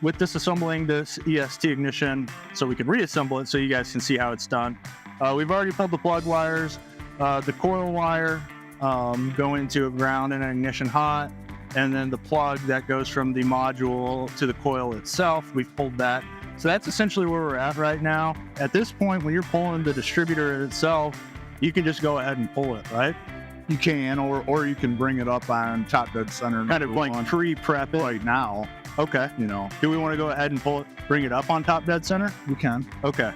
with disassembling this EST ignition so we can reassemble it so you guys can see how it's done. We've already pulled the plug wires, the coil wire going to a ground and an ignition hot, and then the plug that goes from the module to the coil itself, we've pulled that. So that's essentially where we're at right now. At this point, when you're pulling the distributor itself, you can just go ahead and pull it, right? You can, or you can bring it up on top dead center. Kind of like pre-prep it. Right now, Okay. you know, Do we want to go ahead and pull it, bring it up on top dead center? you can. Okay.